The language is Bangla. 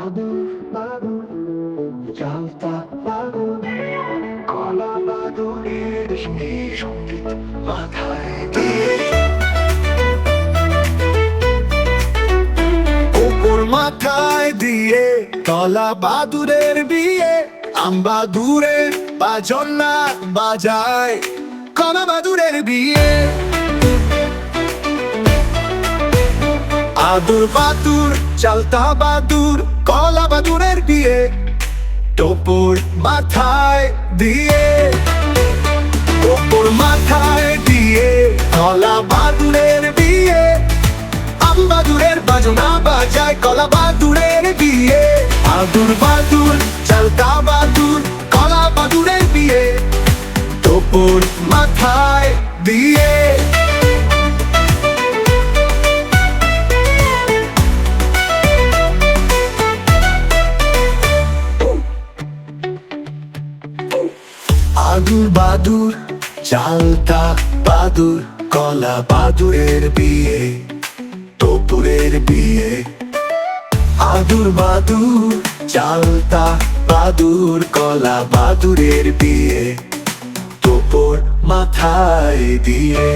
আদুর বাদুর চালতা বাদুর কলা বাদুরের সেই সঙ্গীত মাথায় দিয়ে উপর মাথায় দিয়ে কলা বাদুরের বিয়ে আম বাদুরের বাজন না বাজায় কলা বাদুরের বিয়ে আদুর বাদুর চালতা বাদুর কলা বাদুরের বিয়ে টোপর মাথায় দিয়ে টোপর মাথায় দিয়ে কলা বাদুরের বিয়ে আম বাদুরের বাজনা বাজায় কলা বাদুরের বিয়ে আদুর বাদুর চালতা বাদুর কলা বাদুরের বিয়ে টোপর মাথায় দিয়ে আদুর বাদুর চালতা বাদুর কলা বাদুরের বিয়ে টোপরের বিয়ে আদুর বাদুর চালতা বাদুর কলা বাদুরের বিয়ে টোপর মাথায় দিয়ে